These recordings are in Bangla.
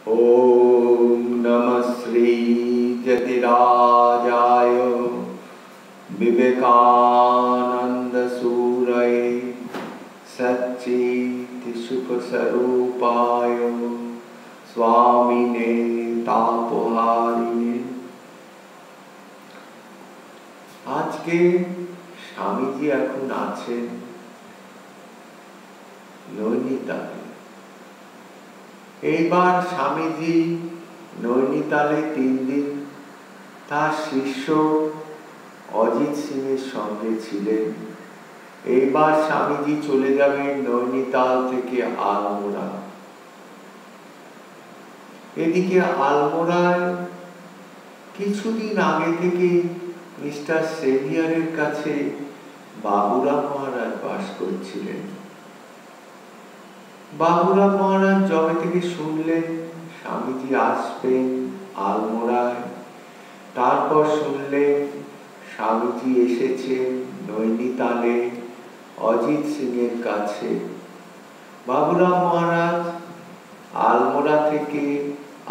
ओम नमः श्री जतिराजाय विवेकानंद सूरये सच्चित् सुख स्वरूपाय स्वामिने तापहारिणे। आज के स्वामी जी এখন আছেন নৈনিতালে। এইবার স্বামীজি নৈনিতালে 3 দিন তার শিষ্য অজিত সিং এর সঙ্গে ছিলেন। এইবার স্বামীজি চলে যাবেন নৈনিতাল থেকে আলমোড়া। এদিকে আলমোড়ায় কিছুদিন আগে থেকে মিস্টার সেভিয়ারের কাছে বাবুরাম মহারাজ বাস করছিলেন। বাবুরাম মহারাজ জবে থেকে শুনলেন স্বামীজি আসবেন আলমোড়ায়, তারপর শুনলেন স্বামীজি এসেছেন নৈনিতালে অজিত সিং এর কাছে। বাবুরাম মহারাজ আলমোড়া থেকে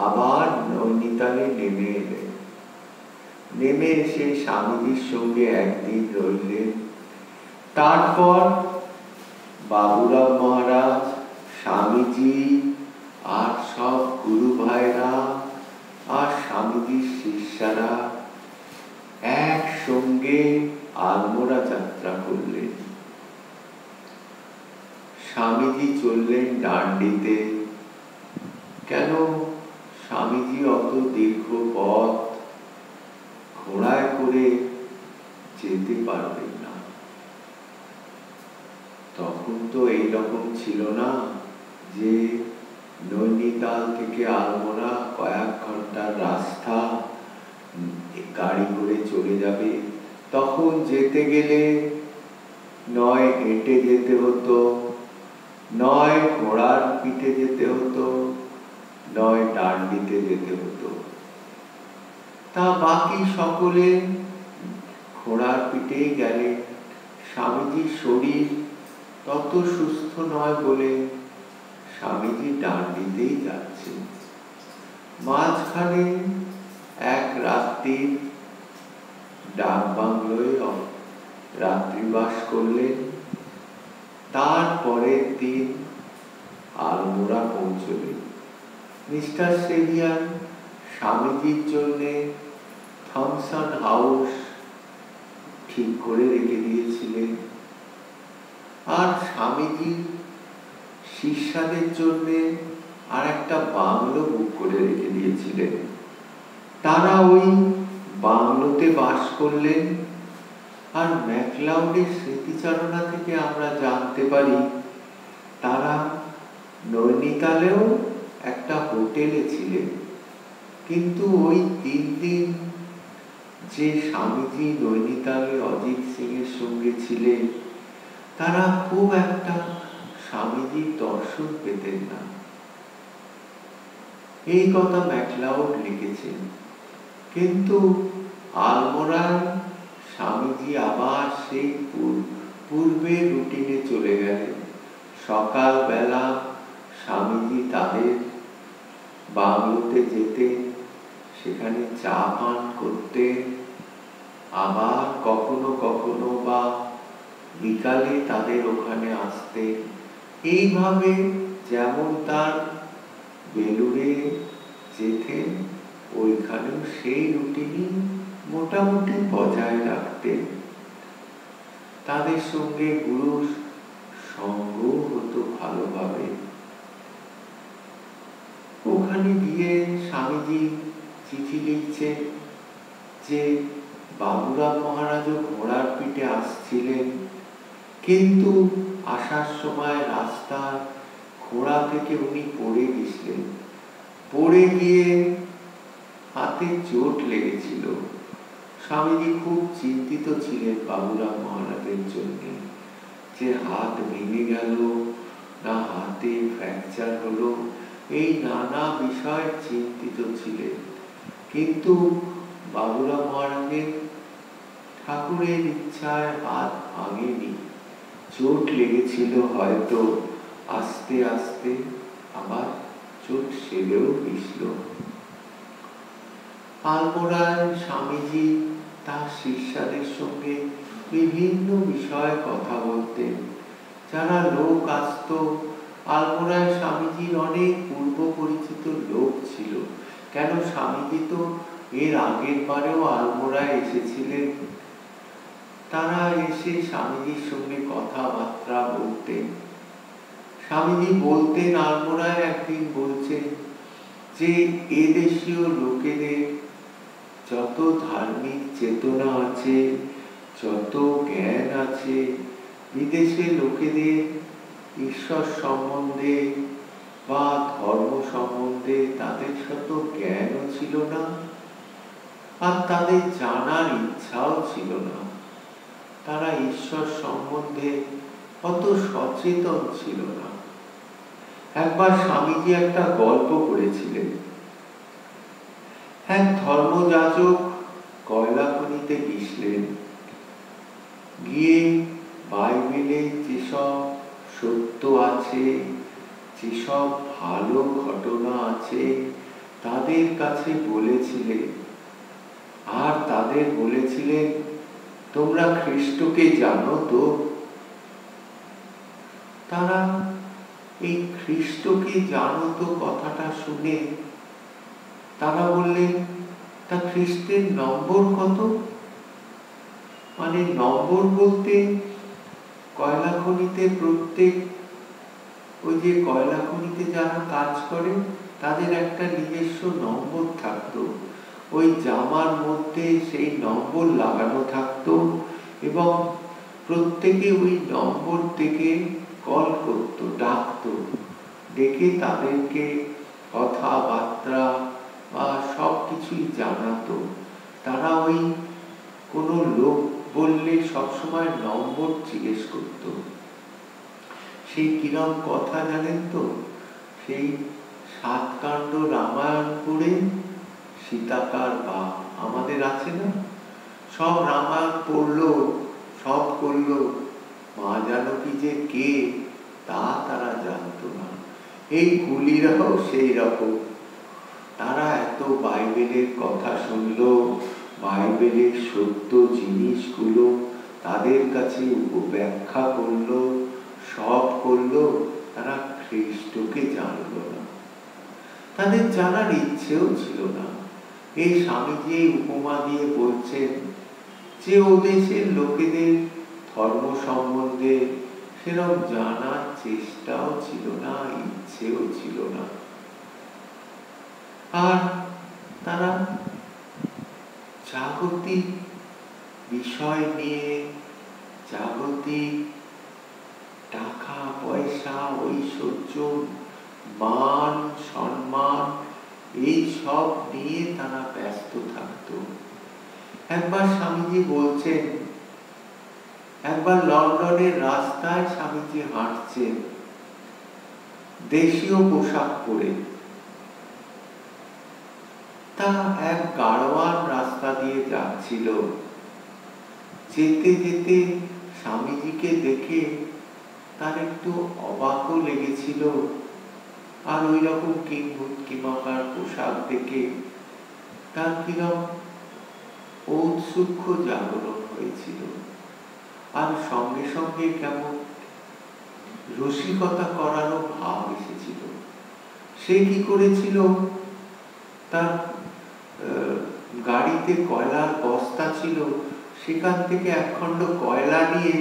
আবার নৈনিতালে নেমে এলেন। নেমে এসে স্বামীজির সঙ্গে একদিন রইলেন। তারপর বাবুরাম মহারাজ, স্বামীজি আর সব গুরু ভাইরা আর স্বামীজির শিষ্যরা একসঙ্গে আলমোড়া যাত্রা করলেন। স্বামীজি চললেন ডান্ডিতে। কেন স্বামীজি অত দীর্ঘ পথ ঘোড়ায় করে যেতে পারবেন না। তখন তো এইরকম ছিল না যে নৈনিতাল থেকে আলমোড়া কয়েক ঘন্টার রাস্তা, গাড়ি করে চলে যাবে। তখন যেতে গেলে নয় হেঁটে যেতে হতো, নয় ঘোড়ার পিঠে যেতে হতো, নয় ডান্ডিতে যেতে হতো। তা বাকি সকলে ঘোড়ার পিঠেই গেলে। স্বামীজির শরীর তত সুস্থ নয় বলে স্বামীজি ডান্ডিতেই যাচ্ছেন। মাঝখানে এক রাত্রি ডাক বাংলোয় রাত্রিবাস করলেন। তারপরের দিন আলমোড়া পৌঁছলেন। মিস্টার সেভিয়ার স্বামীজির জন্য থমসন হাউস ঠিক করে রেখে দিয়েছিলেন, আর স্বামীজির শিষ্যদের জন্য আর একটা বাংলো বুক করে রেখে দিয়েছিলেন। তারা ওই বাংলোতে বাস করলেন। আর ম্যাকলাউডের স্মৃতিচারণা থেকে আমরা জানতে পারি তারা নৈনিতালেও একটা হোটেলে ছিলেন। কিন্তু ওই 3 দিন যে স্বামীজি নৈনিতালে অজিত সিং এর সঙ্গে ছিলেন, তারা খুব একটা স্বামীজির দর্শন পেতেন না। এই কথা ম্যাকলাউড লিখেছেন। কিন্তু আলমোড়ায় স্বামীজি আবার সেই পূর্বের রুটিনে চলে গেলেন। সকালবেলা স্বামীজি তাদের বাংলোতে যেতেন, সেখানে চা পান করতেন, আবার কখনো কখনো বা বিকালে তাদের ওখানে আসতেন। এইভাবে যেমন তার বেলুড়ে যেতেন, ওইখানেও সেই রুটিনই মোটামুটি বজায় রাখতেন। তাদের সঙ্গে গুরুর সঙ্গ হতো ভালোভাবে। ওখানে গিয়ে স্বামীজি চিঠি লিখছেন যে বাবুরাম মহারাজও ঘোড়ার পিঠে আসছিলেন, কিন্তু আসার সময় রাস্তায় ঘোড়া থেকে উনি পড়ে গেছিলেন। পড়ে গিয়ে হাতে চোট লেগেছিল। স্বামীজি খুব চিন্তিত ছিলেন বাবুরাম মহারাজের জন্য, যে হাত ভেঙে গেল না হাতে ফ্র্যাকচার হলো, এই নানা বিষয়ে চিন্তিত ছিলেন। কিন্তু বাবুরাম মহারাজের ঠাকুরের ইচ্ছায় হাত ভাঙেনি। চোট লেগেছিল হয়তো, আস্তে আস্তে আবার চোট সেরেও গেছিল। আলমোড়ায় স্বামীজি তার শিষ্যদের সঙ্গে বিভিন্ন বিষয়ে কথা বলতেন। যারা লোক আসত, আলমোড়ায় স্বামীজির অনেক পূর্ব পরিচিত লোক ছিল। কেন, স্বামীজি তো এর আগের বারেও আলমোড়ায় এসেছিলেন। তারা এসে স্বামীজির সঙ্গে কথাবার্তা বলতেন। স্বামীজি বলতেন, আলমোড়ায় একদিন বলছেন যে এদেশীয় লোকেদের যত ধার্মিক চেতনা আছে, যত জ্ঞান আছে, বিদেশের লোকেদের ঈশ্বর সম্বন্ধে বা ধর্ম সম্বন্ধে তাদের শত জ্ঞানও ছিল না, আর তাদের জানার ইচ্ছাও ছিল না। তারা ঈশ্বর সম্বন্ধে অত সচেতন ছিল না। একবার স্বামীজি একটা গল্প করেছিলেন। এক ধর্মযাজক কয়লা খনিতে গেছিলেন। গিয়ে বাইবেলে যেসব সত্য আছে, যেসব ভালো ঘটনা আছে, তাদের কাছে বলেছিলেন। আর তাদের বলেছিলেন, তোমরা খ্রিস্টকে জানো তো? তারা এই খ্রিস্টকে জানো তো কথাটা শুনে তারা বললেন, তা খ্রিস্টের নম্বর কত? মানে নম্বর বলতে কয়লা খনিতে প্রত্যেক ওই যে কয়লা খনিতে যারা কাজ করে তাদের একটা নিজস্ব নম্বর থাকতো। ওই জামার মধ্যে সেই নম্বর লাগানো থাকতো এবং প্রত্যেকে ওই নম্বর থেকে কল করতো, ডাকতো, ডেকে তাদেরকে কথাবার্তা বা সব কিছুই জানাতো। তারা ওই কোনো লোক বললে সবসময় নম্বর জিজ্ঞেস করত। সেই কিরম কথা জানেন তো? সেই 7 কাণ্ড রামায়ণ পড়ে সীতাকার বাপ আমাদের আছে না, সব রামায়ণ পড়লো, সব করলো, মা জানকী যে কে তা তারা জানতো না। এই কুলিরাও সেই রকম। তারা এত বাইবেলের কথা শুনলো, বাইবেলের সত্য জিনিসগুলো তাদের কাছে ব্যাখ্যা করলো, সব করলো, তারা খ্রিস্টকে জানলো না। তাদের জানার ইচ্ছেও ছিল না। এই স্বামীজি উপমা দিয়ে বলছেন যে ও দেশের লোকেদের ধর্ম সম্বন্ধে সেরকম জানার চেষ্টাও ছিল না, ইচ্ছেও ছিল না। আর তারা জাগতিক বিষয় নিয়ে, জাগতিক টাকা পয়সা, ঐশ্বর্য, মান সম্মান, এই সব নিয়ে তারা ব্যস্ত থাকত। একবার স্বামীজি বলছেন, একবার লন্ডনের রাস্তায় স্বামীজি হাঁটছেন দেশীয় পোশাক পরে। তা এক গাড়োয়ান রাস্তা দিয়ে যাচ্ছিল। যেতে যেতে স্বামীজিকে দেখে তার একটু অবাকও লেগেছিল, আর ওই রকম কিমাকার পোশাক দেখে তার কিরম ঔৎসুক্য জাগরণ হয়েছিল। আর সঙ্গে সঙ্গে কেমন রসিকতা করারও ভাব এসেছিল। সে কি করেছিল, তার গাড়িতে কয়লার বস্তা ছিল, সেখান থেকে একখণ্ড কয়লা নিয়ে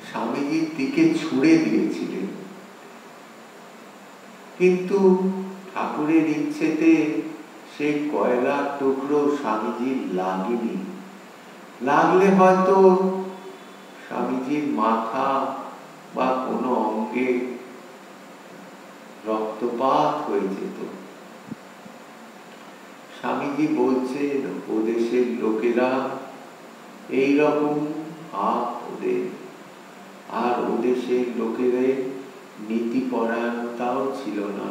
স্বামীজির দিকে ছুঁড়ে দিয়েছিলেন। কিন্তু ঠাকুরের ইচ্ছেতে সেই কয়লার টুকরো স্বামীজির লাগেনি। লাগলে হয়তো স্বামীজির মাথা বা কোনো অঙ্গে রক্তপাত হয়ে যেত। স্বামীজি বলছেন, ওদেশের লোকেরা এইরকম ভাব ওদের, আর ওদেশের লোকেদের নীতিপরায়ণতাও ছিল না।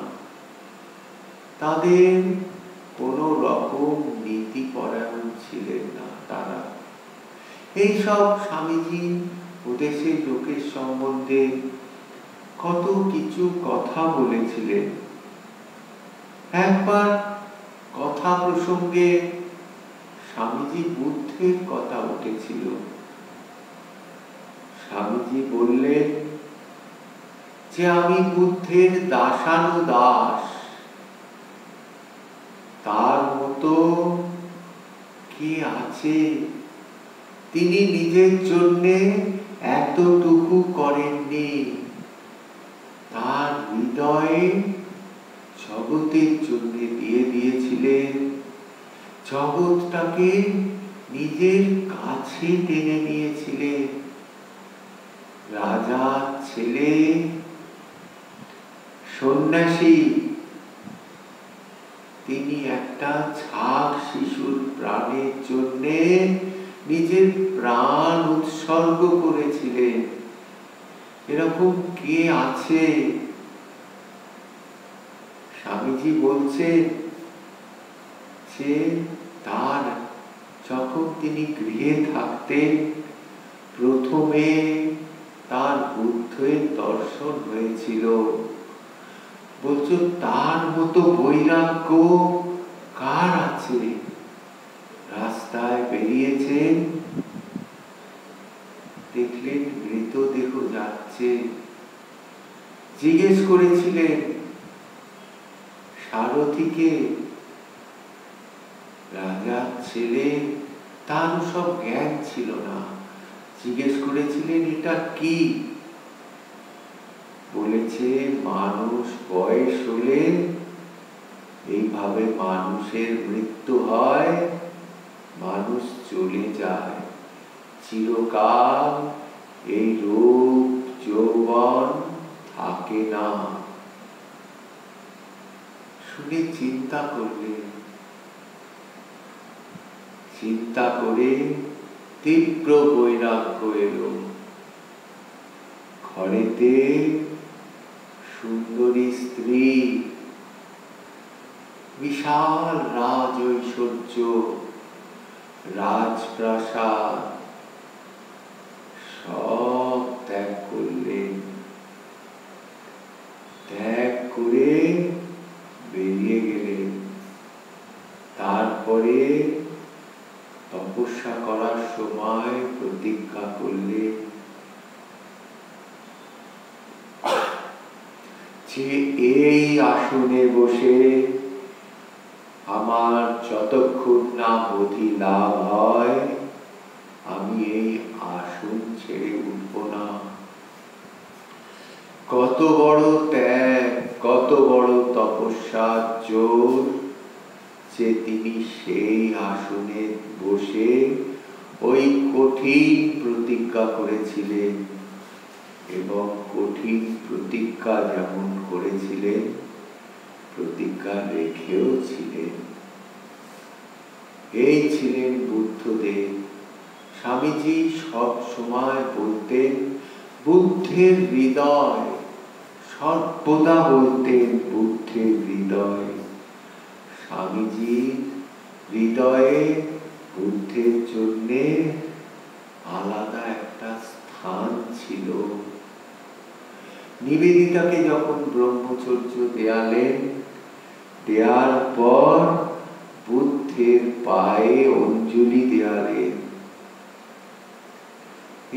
তাদের কোনো রকম নীতিপরায়ণ ছিলেন না তারা। এইসব স্বামীজি ওদেশের লোকের সম্বন্ধে কত কিছু কথা বলেছিলেন। একবার কথা প্রসঙ্গে স্বামীজি বুদ্ধের কথা উঠেছিল। স্বামীজি বললেন যে আমি বুদ্ধের দাসানুদাস, তার মতো কে আছে? তিনি নিজের জন্য এতটুকু করেননি, তার হৃদয়ে জগতের জন্য দিয়ে দিয়েছিলেন। জগৎটাকে নিজের কাছে টেনে নিয়েছিলেন। রাজার ছেলে, সন্ন্যাসী, তিনি একটা ছাগ শিশুর প্রাণের জন্য নিজের প্রাণ উৎসর্গ করেছিলেন। এরকম কে আছে? স্বামীজি বলছেন যে তার যখন তিনি গৃহে থাকতেন, প্রথমে তার বুদ্ধের দর্শন হয়েছিল। বলছো তার মতো বৈরাগ্য কার আছে? রাস্তায় বেরিয়েছেন, দেখলেন মৃতদেহ যাচ্ছে। জিজ্ঞেস করেছিলেন সারথীকে, রাজার ছেলে, তার সব জ্ঞান ছিল না, জিজ্ঞেস করেছিলেন এটা কি? বলেছে মানুষ বয়স হলে এইভাবে মানুষের মৃত্যু হয়, মানুষ চলে যায়, চিরকাল এই রূপ যৌবন থাকে না। শুনে চিন্তা করলেন, চিন্তা করে তীব্র বৈরাগ্য এলো। ঘরেতে সুন্দরী স্ত্রী, বিশাল রাজ ঐশ্বর্য, রাজপ্রাসাদ, সব ত্যাগ করলেন। ত্যাগ করে বেরিয়ে গেলেন। তারপরে তপস্যা করার সময় প্রতিজ্ঞা করলেন যে এই আসনে বসে আমার যতক্ষণ না বোধি লাভ হয়, আমি এই আসন ছেড়ে উঠব না। কত বড় ত্যাগ, কত বড় তপস্যার জোর যে তিনি সেই আসনে বসে ওই কঠিন প্রতিজ্ঞা করেছিলেন। এবং কঠিন প্রতিজ্ঞা যেমন করেছিলেন, প্রতিজ্ঞা রেখেও ছিলেন। এই ছিলেন বুদ্ধদেব। স্বামীজি সব সময় বলতেন বুদ্ধের হৃদয়, সর্বদা বলতেন বুদ্ধের হৃদয়। স্বামীজির হৃদয়ে বুদ্ধের জন্য আলাদা একটা স্থান ছিল। নিবেদিতাকে যখন ব্রহ্মচর্য দেয়ালেন, দেওয়ার পর বুদ্ধের পায়ে অঞ্জলি দেয়ালেন।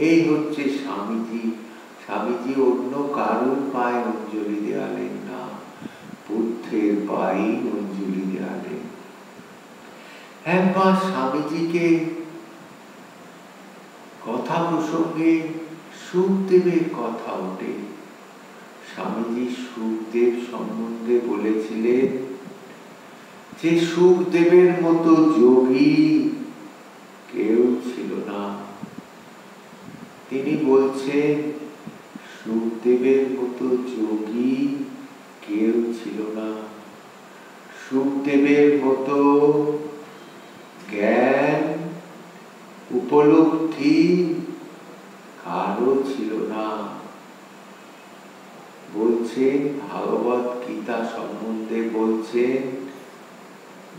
এই হচ্ছে স্বামীজি। স্বামীজি অন্য কারোর পায়ে অঞ্জলি দেয়ালেন না, বুদ্ধের পায়ে অঞ্জলি দেয়ালেন। একবার স্বামীজিকে কথা প্রসঙ্গে সুখদেবের কথা ওঠে। স্বামীজি সুখদেব সম্বন্ধে বলেছিলেন যে সুখদেবের মতো যোগী কেউ ছিল না। তিনি বলছেন সুখদেবের মতো যোগী কেউ ছিল না, সুখদেবের মতো জ্ঞান উপলব্ধি কারো ছিল না। বলছেন ভাগবত গীতা সম্বন্ধে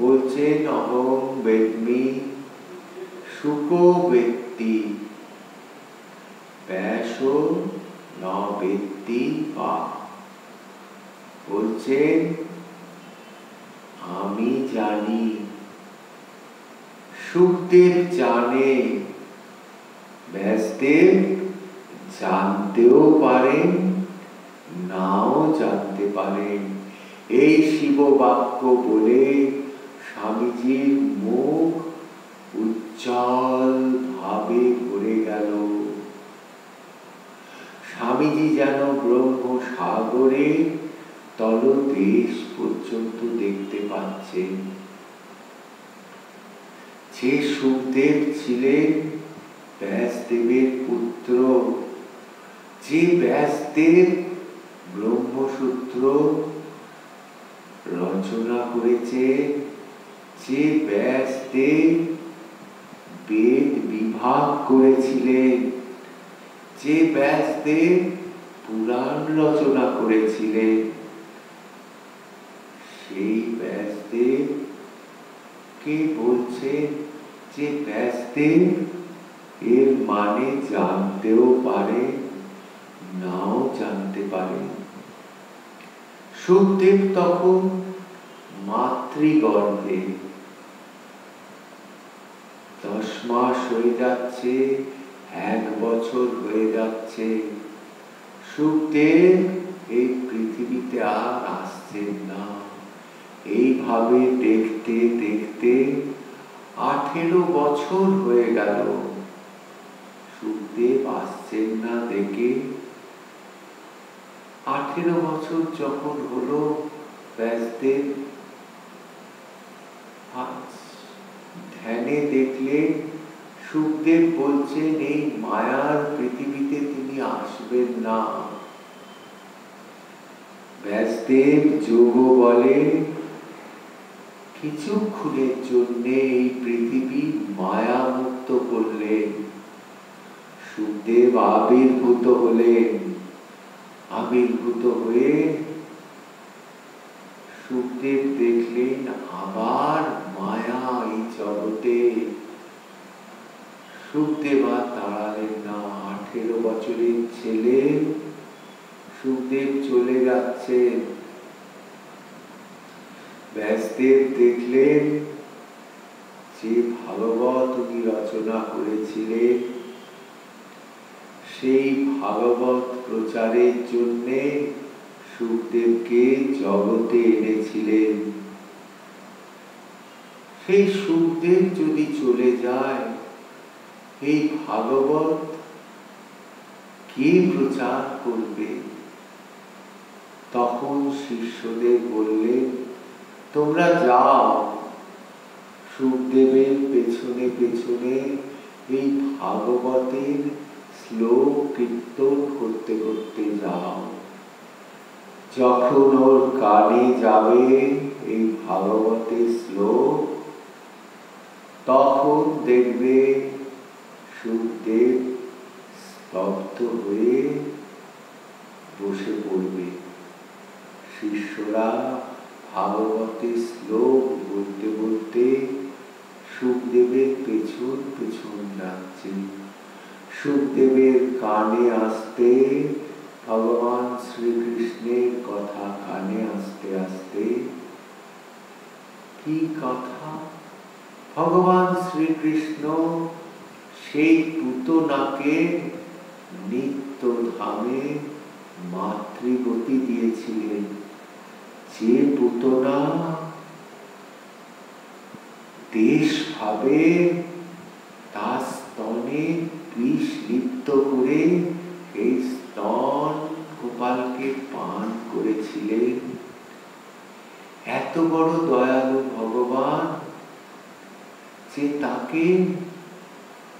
বলছেন অহং বেদ্মি শুকো বেত্তি ব্যাসো ন বেত্তি বা। বলছেন আমি জানি, সুখদেব জানে, ব্যাসদেব জানতেও পারেন, নাও জানতে পারেন। এই শিব বাক্য বলে স্বামীজির মুখ উজ্জ্বল ভাবে ভরে গেল। স্বামীজি যেন ব্রহ্ম সাগরে তলদেশ পর্যন্ত দেখতে পাচ্ছেন। যে সুখদেব ছিলেন ব্যাসদেবের পুত্র, যে ব্যাসদেব ব্রহ্মসূত্র রচনা করেছেন, যে ব্যাসদেব বেদ বিভাগ করেছিলেন, যে ব্যাসদেব পুরাণ রচনা করেছিলেন, সেই ব্যাসদেব কে বলছেন যে ব্যাসদেব এর মানে জানতেও পারে, নাও জানতে পারে। সুখদেব তখন মাতৃগর্ভে, 10 মাস হয়ে যাচ্ছে, 1 বছর হয়ে যাচ্ছে। সুখদেব এই পৃথিবীতে আর আসছেন না। এইভাবে দেখতে দেখতে 18 বছর হয়ে গেল। সুখদেব আসছেন না দেখে 18 বছর যখন হলো, ব্যাসদেব ধ্যানে দেখলেন সুখদেব বলছেন এই মায়ার পৃথিবীতে তিনি আসবেন না। ব্যাসদেব যোগ বলে কিছুক্ষণের জন্য এই পৃথিবী মায়া মুক্ত করলেন। সুখদেব আবির্ভূত হলেন। আবির্ভূত হয়ে সুখদেব দেখলেন আবার মায়া এই জগতে। সুখদেব আর দাঁড়ালেন না। 18 বছরের ছেলে সুখদেব চলে যাচ্ছেন। ব্যাসদেব দেখলেন যে ভাগবত উনি রচনা করেছিলেন, সেই ভাগবত প্রচারের জন্য সুখদেবকে জগতে এনেছিলেন। সেই সুখদেব যদি চলে যায়, এই ভাগবত কে প্রচার করবে? তখন শিষ্যদের বললেন তোমরা যাও, সুখদেবের পেছনে পেছনে এই ভাগবতের শ্লোক কীর্তন করতে করতে যাও। যখন ওর কানে যাবে এই ভাগবতের শ্লোক, তখন দেখবে সুখদেব স্তব্ধ হয়ে বসে পড়বে। শিষ্যরা ভাগবতের শ্লোক বলতে বলতে সুখদেবের পেছন পেছন যাচ্ছে। সুখদেবের কানে আসতে ভগবান শ্রীকৃষ্ণের কথা কানে আসতে আসতে, কি কথা? ভগবান শ্রীকৃষ্ণ সেই পুতনাকে নিত্য ধামে মাতৃগতি দিয়েছিলেন। যে পুতনা দেশ ভাবে তার স্তনে বিষ লিপ্ত করে এই স্তন গোপালকে পান করেছিলেন। এত বড় দয়ালু ভগবান যে তাকে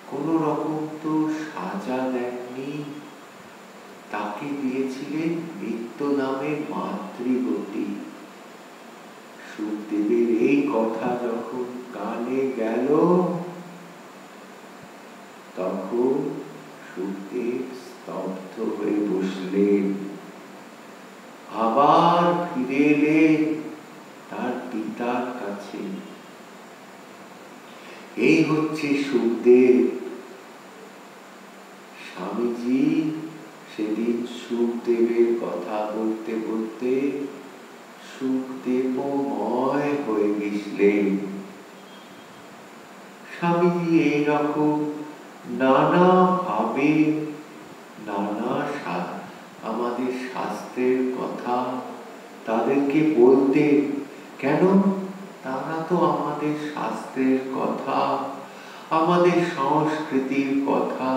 কোন রকম তো সাজা দেননি, তাকে দিয়েছিলেন নিত্য নামে মাতৃগতি। সুখদেবের এই কথা যখন কানে গেল, তখন সুখদেব স্তব্ধ হয়ে বসলেন। আবার ফিরে এলেন তার পিতার কাছে। এই হচ্ছে সুখদেব। স্বামীজি সেদিন সুখদেবের কথা বলতে বলতে সুখদেবময় হয়ে গেছিলেন। স্বামীজি এইরকম নানা ভাবে নানা আমাদের শাস্ত্রের কথা তাদেরকে বলতেন। কেন? তারা তো আমাদের শাস্ত্রের কথা, আমাদের সংস্কৃতির কথা,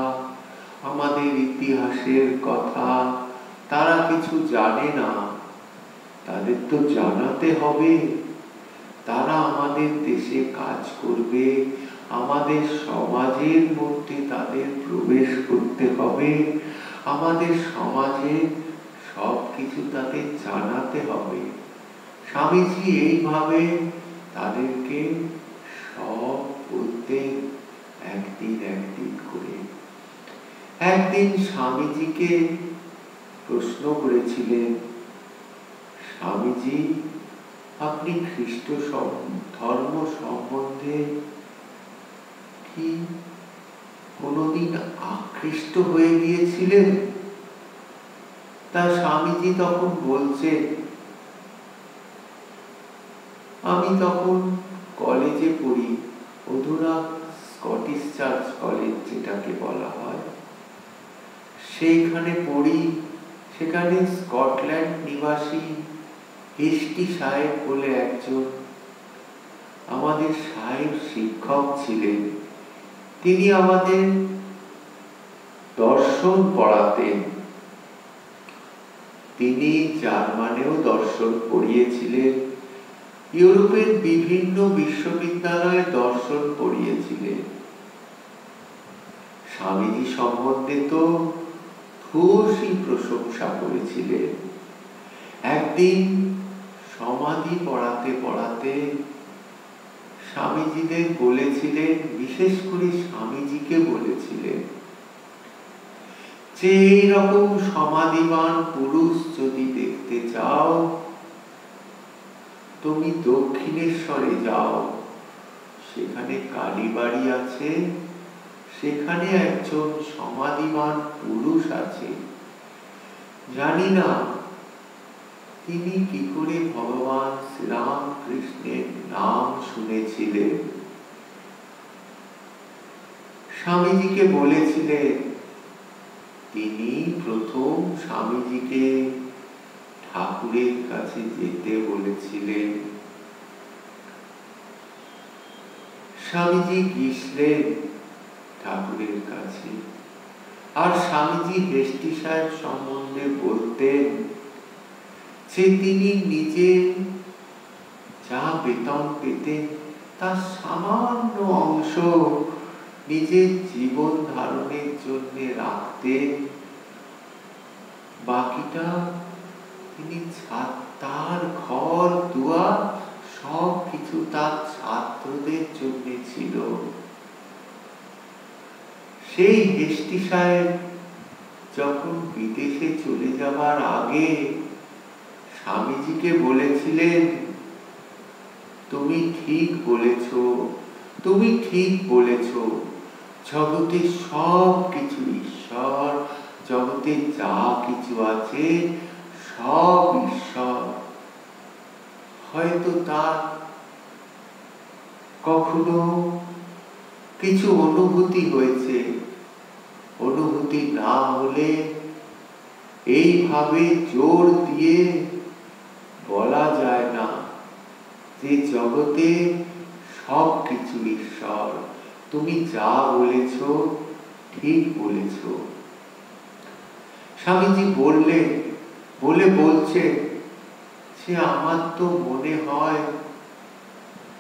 আমাদের ইতিহাসের কথা তারা কিছু জানে না। তাদের তো জানাতে হবে। তারা আমাদের দেশে কাজ করবে, আমাদের সমাজের মধ্যে তাদের প্রবেশ করতে হবে, আমাদের সমাজে সবকিছু তাদের জানাতে হবে। স্বামীজি এইভাবে তাদেরকে সব বলতেন একদিন একদিন করে। একদিন স্বামীজিকে প্রশ্ন করেছিলেন, স্বামীজি আপনি খ্রিস্ট ধর্ম সম্বন্ধে কি কোনদিন আকৃষ্ট হয়ে গিয়েছিলেন? তা স্বামীজি তখন বলছেন, আমি তখন কলেজে পড়ি, অধুনা স্কটিশ চার্চ কলেজ যেটাকে বলা হয়, সেইখানে পড়ি। সেখানে স্কটল্যান্ড নিবাসী হেস্টি সাহেব বলে একজন আমাদের সাহেব শিক্ষক ছিলেন। তিনি আমাদের দর্শন পড়াতেন। তিনি জার্মানেও দর্শন পড়িয়েছিলেন, ইউরোপের বিভিন্ন বিশ্ববিদ্যালয়ে দর্শন পড়িয়েছিলেন। স্বামীজি সম্বন্ধে তো খুশি প্রশংসা করেছিলেন। একদিন সমাধি পড়াতে পড়াতে স্বামীজিদের বলেছিলেন, বিশেষ করে স্বামীজিকে বলেছিলেন যে এইরকম সমাধিমান পুরুষ যদি দেখতে চাও, তুমি দক্ষিণেশ্বরে যাও, সেখানে কালীবাড়ি আছে, সেখানে একজন সমাধিমান পুরুষ আছে। জানি না তিনি কি করে ভগবান শ্রীরামকৃষ্ণের নাম শুনেছিলেন। স্বামীজিকে বলেছিলেন, তিনি প্রথম স্বামীজিকে ঠাকুরের কাছে যেতে বলেছিলেন। স্বামীজি গিয়েছিলেন ঠাকুরের কাছে। আর স্বামীজি হেস্টি সাহেব সম্বন্ধে বলতেন যে তিনি নিজে যা বেতন পেতেন তার সামান্য অংশ নিজের জীবন ধারণের জন্য রাখতেন, বাকিটা তিনি তার ঘর দুয়ার সব কিছু তার ছাত্রদের জন্য ছিল। সেই হেস্টি সাহেব যখন বিদেশে চলে যাবার আগে স্বামীজিকে বলেছিলেন, তুমি ঠিক বলেছ, তুমি ঠিক বলেছ, জগতে সব কিছু ঈশ্বর, জগতে যা কিছু আছে সব ঈশ্বর। হয়তো তার কখনো কিছু অনুভূতি হয়েছে, অনুভূতি না হলে এইভাবে জোর দিয়ে বলা যায় না যে জগতে সব কিছু ঈশ্বর। তুমি যা বলেছ ঠিক বলেছ। স্বামীজি বললেন, বলছে যে আমার তো মনে হয়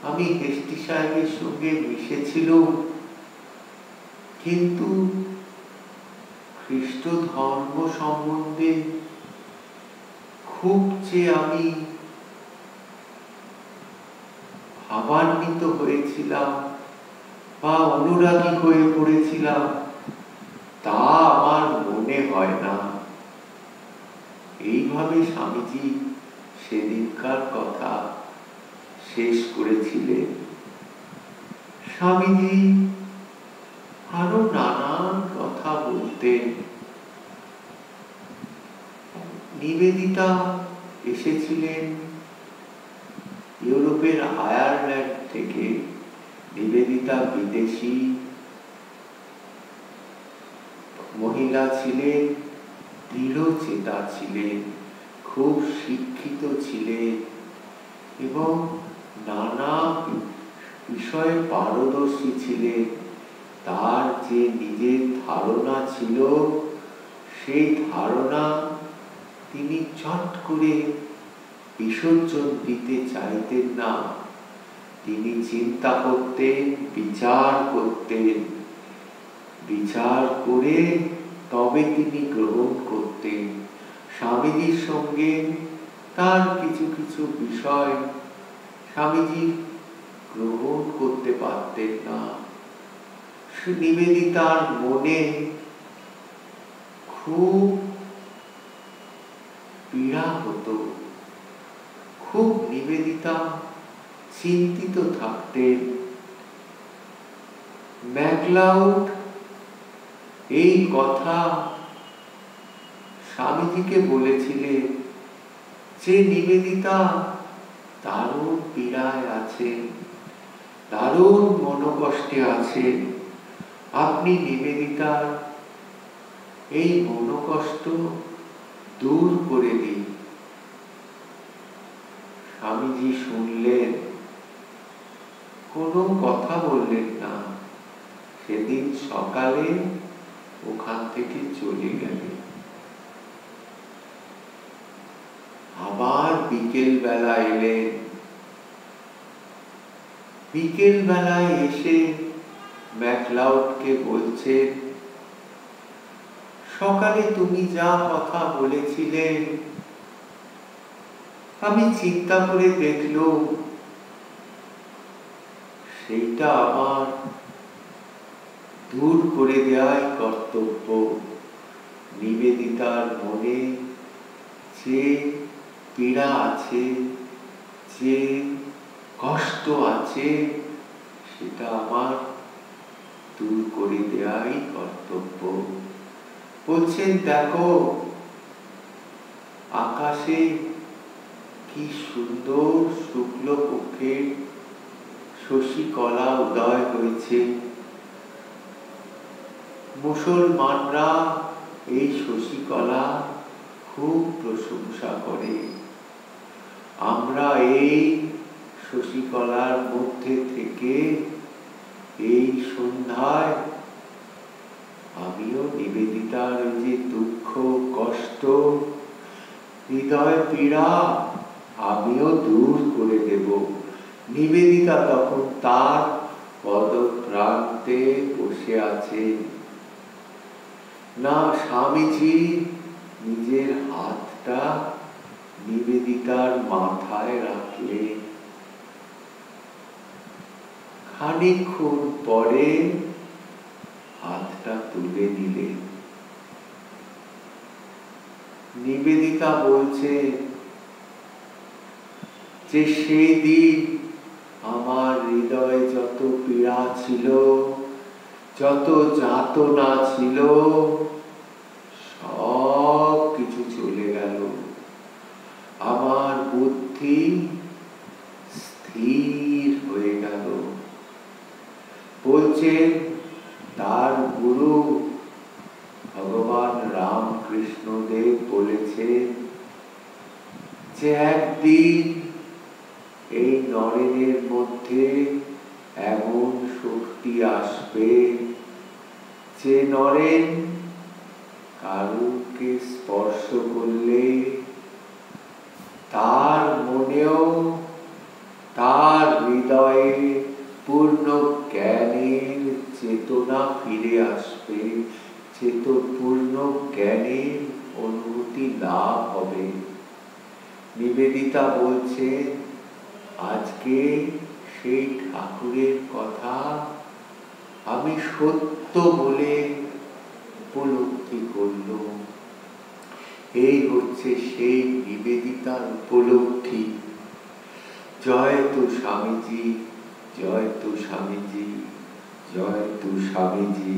আমি হেস্টি সাহেবের সঙ্গে মিশেছিলাম, কিন্তু খ্রিস্ট ধর্ম সম্বন্ধে খুব যে আমি ভাবান্বিত হয়েছিলাম বা অনুরাগী হয়ে পড়েছিলাম তা আমার মনে হয় না। এইভাবে স্বামীজি সেদিনকার কথা শেষ করেছিলেন। স্বামীজি আরো নানান কথা বলতেন। নিবেদিতা এসেছিলেন ইউরোপের আয়ারল্যান্ড থেকে নিবেদিতা বিদেশী মহিলা ছিলেন, দৃঢ়চেতা ছিলেন, খুব শিক্ষিত ছিলেন এবং নানা বিষয়ে পারদর্শী ছিলেন। তার যে নিজের ধারণা ছিল, সেই ধারণা তিনি চট করে বিসর্জন দিতে চাইতেন না। তিনি চিন্তা করতেন, বিচার করতেন, বিচার করে তবে তিনি গ্রহণ করতেন। স্বামীজির সঙ্গে তার কিছু কিছু বিষয় স্বামীজি গ্রহণ করতে পারতেন না। নিবেদিতার মনে খুব পীড়া হতো, খুব নিবেদিতা চিন্তিত থাকতেন। ম্যাকলাউড এই কথা স্বামীজিকে বলেছিলেন যে নিবেদিতা দারুণ পীড়ায় আছেন, দারুণ মনোকষ্টে আছেন, আপনি নিবেদিতার এই মনোকষ্ট দূর করে দিন। স্বামীজি শুনলেন, কোনো কথা বললেন না। সেদিন সকালে ওখান থেকে চলে গেলেন। আবার বিকেল বেলা এলেন। বিকেল বেলায় এসে ম্যাকলাউডকে বলছেন, সকালে তুমি যা কথা বলেছিলে আমি চিন্তা করে দেখলাম সেইটা আমার দূর করে দেওয়াই কর্তব্য। নিবেদিতার মনে যে পীড়া আছে, যে কষ্ট আছে, সেটা আমার দূর করে দেওয়াই কর্তব্য। বলছেন, দেখো আকাশে কি সুন্দর শুক্লপক্ষের শশীকলা উদয় হয়েছে। মুসলমানরা এই শশীকলা খুব প্রশংসা করে। আমরা এই শশীকলার মধ্যে থেকে এই সন্ধ্যায় আমিও নিবেদিতার যে দুঃখ কষ্ট হৃদয় পীড়া আমিও দূর করে দেব। নিবেদিতা তখন তার পদপ্রান্তে বসে আছেন। না, স্বামীজি নিজের হাতটা নিবেদিতার মাথায় রাখলেন। খানিকক্ষণ পরে হাতটা তুলে নিলেন। নিবেদিতা বলছে যে সেই দিন আমার হৃদয়ে যত পীড়া ছিল, যত যাতনা ছিল, সব কিছু চলে গেল। আমার বুদ্ধি স্থির হয়ে গেল। বলছেন তার গুরু ভগবান রামকৃষ্ণ দেব বলেছেন যে একদিন এই নরেনের মধ্যে এমন শক্তি আসবে যে নরেন কারুকে স্পর্শ করলে তার মনেও, তার হৃদয়ে পূর্ণ জ্ঞানের চেতনা ফিরে আসবে, পূর্ণ জ্ঞানের অনুভূতি লাভ হবে। নিবেদিতা বলছে আজকে সেই ঠাকুরের কথা আমি সত্য বলে উপলব্ধি করলাম। এই হচ্ছে সেই নিবেদিতার উপলব্ধি। জয় তু স্বামীজি, জয় তু স্বামীজি, জয় তু স্বামীজি।